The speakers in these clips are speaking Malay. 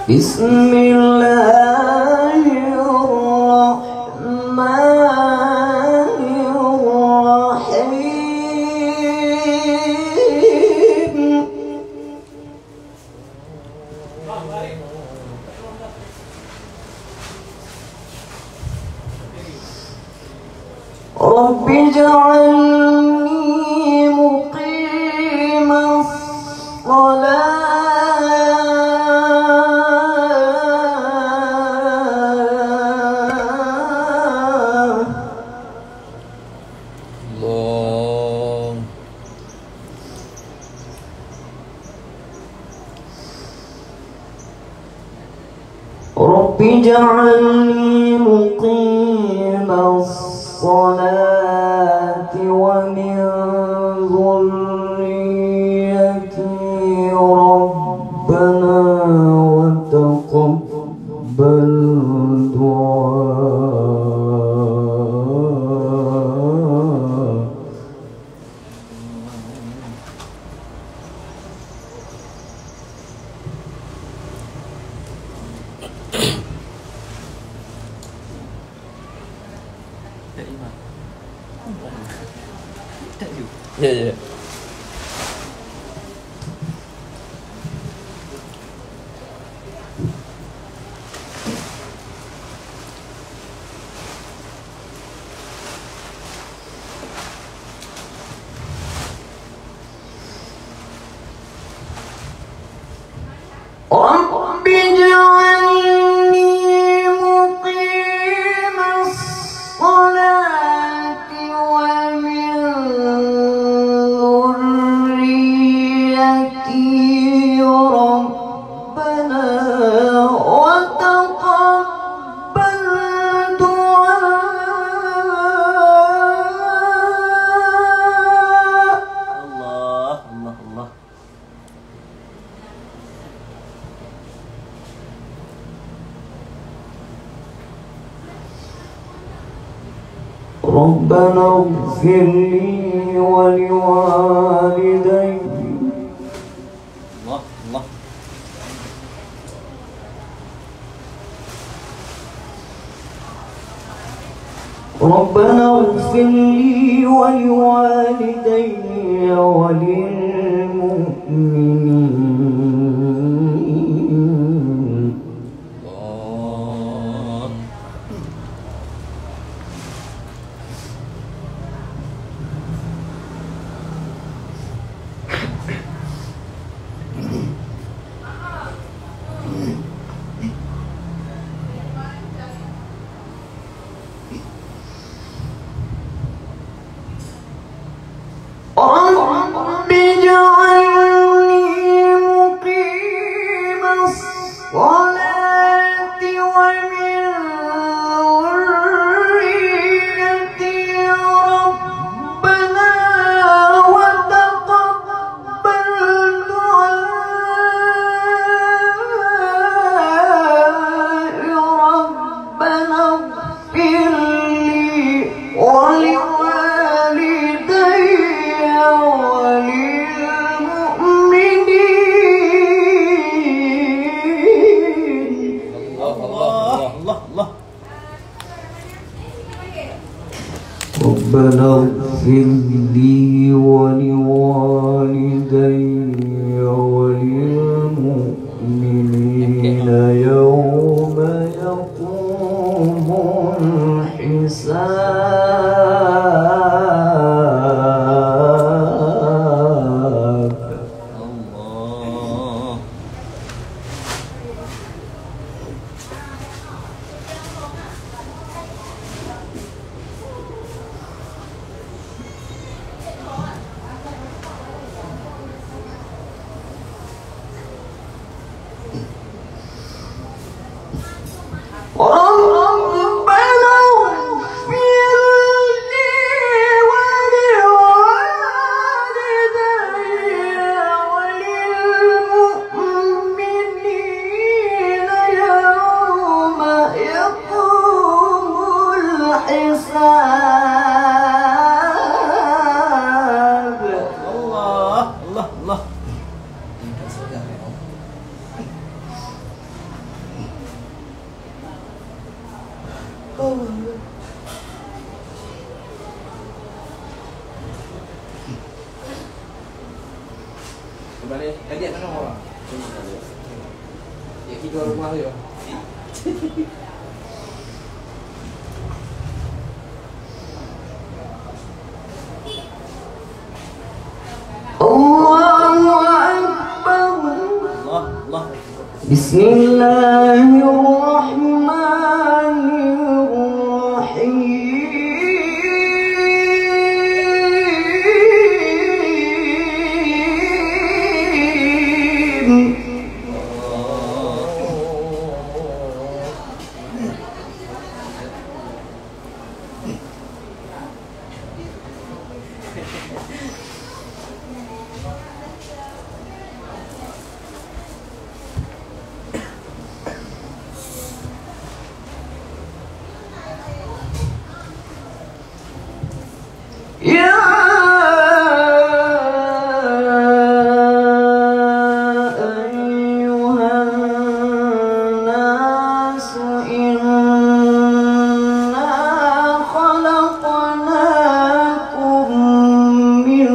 بسم الله الرحمن الرحيم رب اجعلني مقيم الصلاة رب اجعلني مقيم الصلاة ومن ذريتي ربنا وتقبل دعاء Ya. رب اجعلني مقيم الصلاة ومن ذريتي ربنا وتقبل دعاء Allah, Allah, Allah. ربنا اغفر لي ولوالدي Allah, Allah. ربنا اغفر لي ولوالدي وللمؤمنين Allah. رب اجعلني مقيم الصلاة ومن ذريتي ربنا وتقبل دعاء ربنا اغفر لي ولوالدي وللمؤمنين Allah, Allah, Allah. ربنا اغفر لي ولوالدي وللمؤمنين يوم يقوم الحساب Allah. Kembali, kajian mana orang? Ya kita rumah tu ya. Allahu Akbar. Allah, Allah. Bismillahirrahmanirrahim. Ya ayyuhan nasu inna khalaqnakum min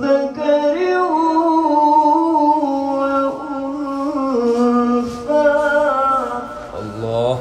dzakarin wa untha. Allah.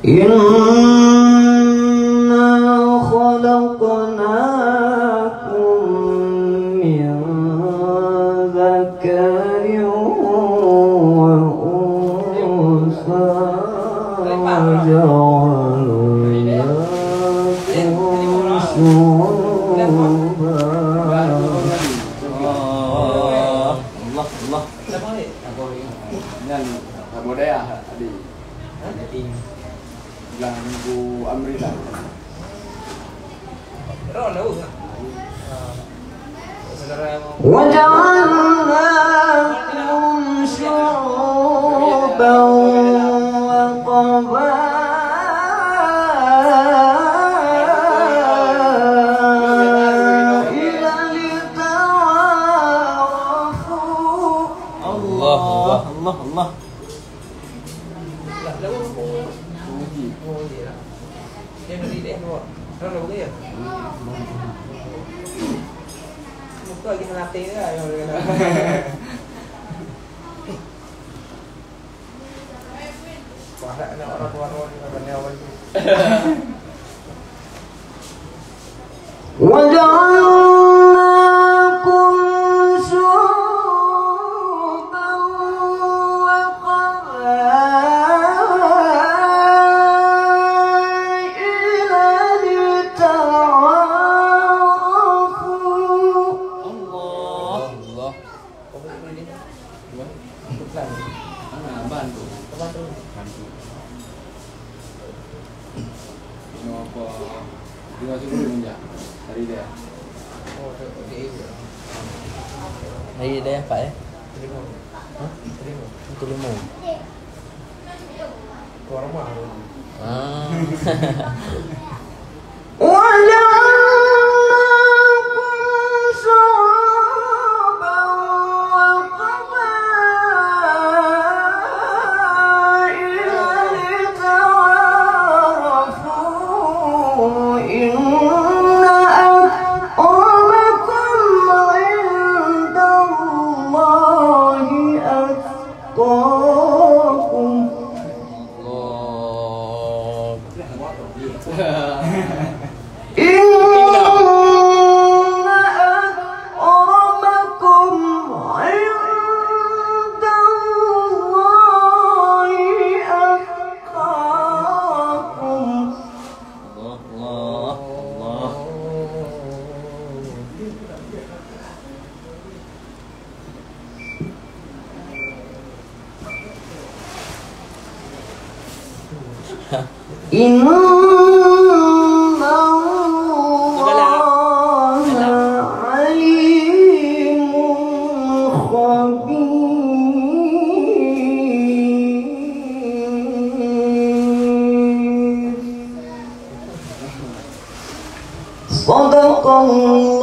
إنا خلقناكم من ذكر وأنثى وجعلناكم شعوبا. Allah, Allah. Siapa ni? Nan Abu Daya Adi. Bilang Minggu Amrita. Ron tahu tak? Saudara yang وجعلناكم شعوبا وقبائل لتعارفوا. Allah, Allah, Allah, Allah. lah lalu uji. Oh dia lah. Dia beri dia dua. Ron dah beri ya? Muka lagi melatih dia lah yang dia kata. Parak nak orang tua-tua ni kata ni awal tu. وجعلناكم شعوبا وقبائل لتعارفوا. Allah, Allah. Kau beri ni. Gimana? Tukar. Bantu. Bantu. Apa? Dia suruh minyak dari dia. Oh, dia itu. Hari dia apa ya? Terima. Hah? Terima. Itu limau. Keluar rumah. Ah. وجعلناكم شعوبا وقبائل لتعارفوا إن أكرمكم عند الله أتقاكم. Allah. إن أكرمكم عند الله أتقاكم. Allah, Allah, Allah. إن الله عليم خبير. الله